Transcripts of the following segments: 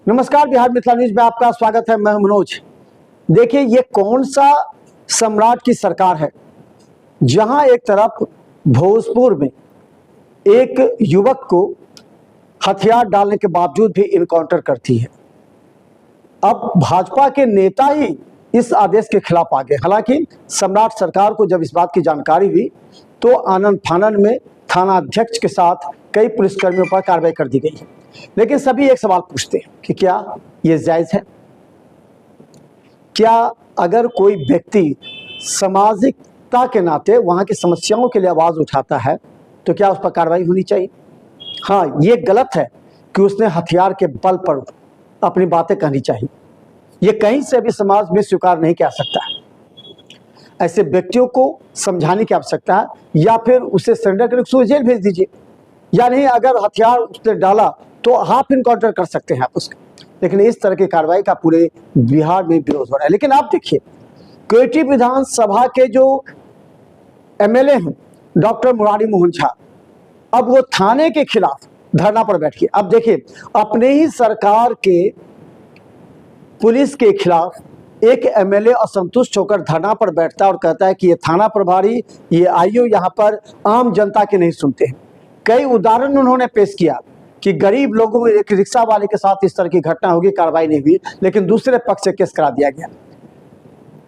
नमस्कार, बिहार मिथिला न्यूज में आपका स्वागत है। मैं मनोज। देखिए, ये कौन सा सम्राट की सरकार है जहां एक तरफ भोजपुर में एक युवक को हथियार डालने के बावजूद भी इनकाउंटर करती है। अब भाजपा के नेता ही इस आदेश के खिलाफ आ गए। हालांकि सम्राट सरकार को जब इस बात की जानकारी हुई तो आनन फानन में थाना अध्यक्ष के साथ कई पुलिसकर्मियों पर कार्रवाई कर दी गई है। लेकिन सभी एक सवाल पूछते हैं कि क्या ये जायज है? क्या अगर कोई व्यक्ति सामाजिकता के नाते वहां की समस्याओं के लिए आवाज उठाता है तो क्या उस पर कार्रवाई होनी चाहिए? हाँ, ये गलत है कि उसने हथियार के बल पर अपनी बातें कहनी चाहिए। ये कहीं से भी समाज में स्वीकार नहीं किया सकता है। ऐसे व्यक्तियों को समझाने की आवश्यकता है, या फिर उसे सरेंडर करके उसको जेल भेज दीजिए, या नहीं अगर हथियार उसने डाला तो हाफ इनकाउंटर कर सकते हैं आप उसका। लेकिन इस तरह की कार्रवाई का पूरे बिहार में विरोध हो रहा है। लेकिन आप देखिए, कोयटी विधानसभा के जो एमएलए हैं डॉक्टर मुरारी मोहन झा, अब वो थाने के खिलाफ धरना पर बैठ गए। अब देखिए, अपने ही सरकार के पुलिस के खिलाफ एक एमएलए असंतुष्ट होकर धरना पर बैठता है और कहता है कि ये थाना प्रभारी, ये आईओ यहाँ पर आम जनता के नहीं सुनते हैं। कई उदाहरण उन्होंने पेश किया कि गरीब लोगों, एक रिक्शा वाले के साथ इस तरह की घटना होगी, कार्रवाई नहीं हुई, लेकिन दूसरे पक्ष से केस करा दिया गया।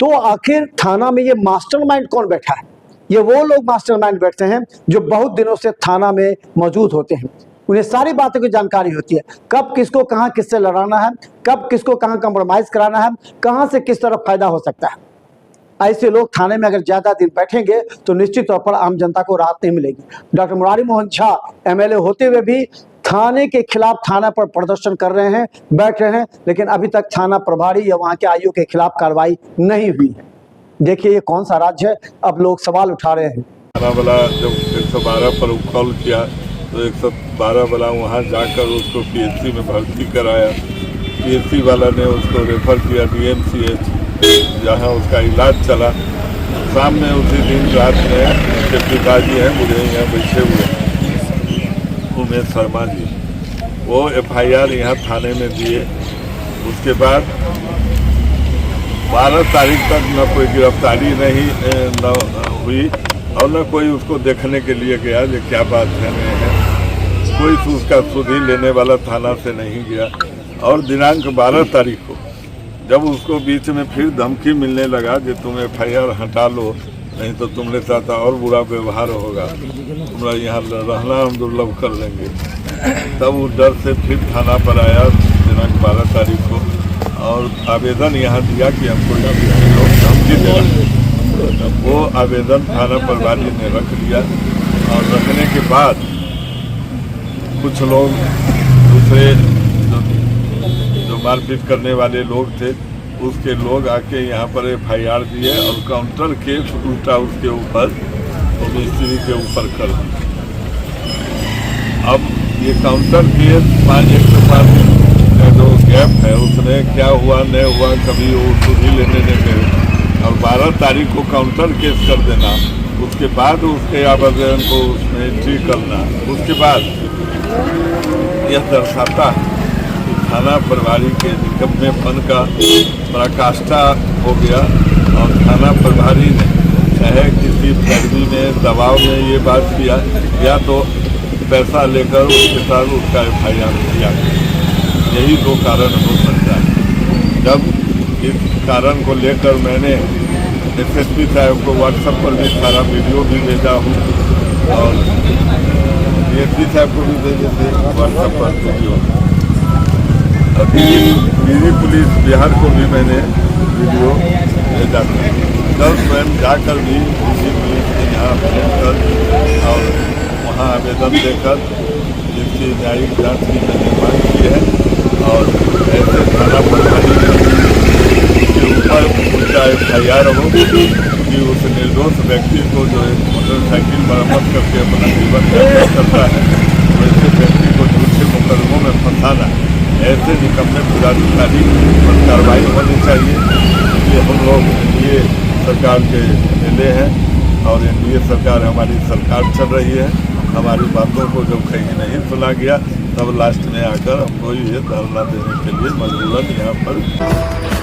तो आखिर थाना में ये मास्टरमाइंड कौन बैठा है? ये वो लोग मास्टरमाइंड बैठते हैं जो बहुत दिनों से थाना में मौजूद होते हैं। उन्हें सारी बातों की जानकारी होती है, कब किसको कहां किससे लड़ाना है, कब किसको कहां कंप्रोमाइज कराना है, कहां से किस तरह फायदा हो सकता है। ऐसे लोग थाने में अगर ज्यादा दिन बैठेंगे तो निश्चित तौर पर आम जनता को राहत नहीं मिलेगी। डॉक्टर मुरारी मोहन झा एमएलए होते हुए भी थाने के खिलाफ थाना पर प्रदर्शन कर रहे हैं, बैठ रहे हैं, लेकिन अभी तक थाना प्रभारी या वहां के आईओ के खिलाफ कार्रवाई नहीं हुई है। देखिए, ये कौन सा राज्य है? अब लोग सवाल उठा रहे हैं। वाला जब 112 पर कॉल किया तो 112 वाला वहाँ जाकर उसको पीएचसी में भर्ती कराया। पीएचसी वाला ने उसको रेफर किया डीएमसीएच, जहाँ उसका इलाज चला। शाम में उसी दिन रात में उसके पिताजी हैं, मुझे यहाँ बैठे हुए उमेश शर्मा जी, वो एफआईआर यहाँ थाने में दिए। उसके बाद 12 तारीख तक न कोई गिरफ्तारी नहीं न हुई और न कोई उसको देखने के लिए गया जो क्या बात है नहीं है। कोई उसका सुधी लेने वाला थाना से नहीं गया। और दिनांक 12 तारीख को जब उसको बीच में फिर धमकी मिलने लगा कि तुम एफआईआर हटा लो, नहीं तो तुम्हारे साथ और बुरा व्यवहार होगा, तुम्हारा यहाँ रहना हम दुर्लभ कर लेंगे, तब उस डर से फिर थाना पर आया दिनांक 12 तारीख को और आवेदन यहाँ दिया कि हमको लोग धमकी दे रहे। वो आवेदन थाना प्रभारी ने रख लिया और रखने के बाद कुछ लोग दूसरे जो मारपीट करने वाले लोग थे उसके लोग आके यहाँ पर एफआईआर दिए और काउंटर केस उल्टा उसके ऊपर तो मिस्त्री के ऊपर कर दिया। अब ये काउंटर केस 105 का जो गैप है उसमें क्या हुआ नहीं हुआ, कभी वो सुधी लेने नहीं गए और 12 तारीख को काउंटर केस कर देना, उसके बाद उसके आवेदन को उसमें एंट्री करना, उसके बाद यह दर्शाता है थाना प्रभारी के निकम्मेपन का पराकाष्ठा हो गया। और थाना प्रभारी ने चाहे किसी फैक्ट्री में दबाव में ये बात किया या तो पैसा लेकर उसके साथ उसका एफआईआर किया। यही दो कारण हो सकता है। जब इस कारण को लेकर मैंने एसएसपी साहब को व्हाट्सएप पर भी सारा वीडियो भी भेजा हूँ और डीएसपी साहब को भी भेजे थे व्हाट्सएप पर वीडियो। अभी दिल्ली पुलिस बिहार को भी मैंने वीडियो भेजा था। कल स्वयं जाकर भी दिल्ली पुलिस के यहाँ पहुँचकर और वहाँ आवेदन देकर जिसकी न्यायिक जांच की मैंने मांग की है और ऐसे थाना प्रभारी के ऊपर उनका एफआईआर हो कि उस निर्दोष व्यक्ति को जो एक मोटरसाइकिल मरम्मत करके अपना जीवन यापन करता है वैसे व्यक्ति को झूठे मुकदमों में फंसाना, ऐसे निकम्मे पदाधिकारी पर कार्रवाई होनी चाहिए। ये हम लोग एनडीए सरकार के एमएलए हैं और एनडीए सरकार हमारी सरकार चल रही है हमारी बातों को जब कहीं नहीं सुना गया, तब लास्ट में आकर हमको ये धरना देने के लिए मजबूरन यहाँ पर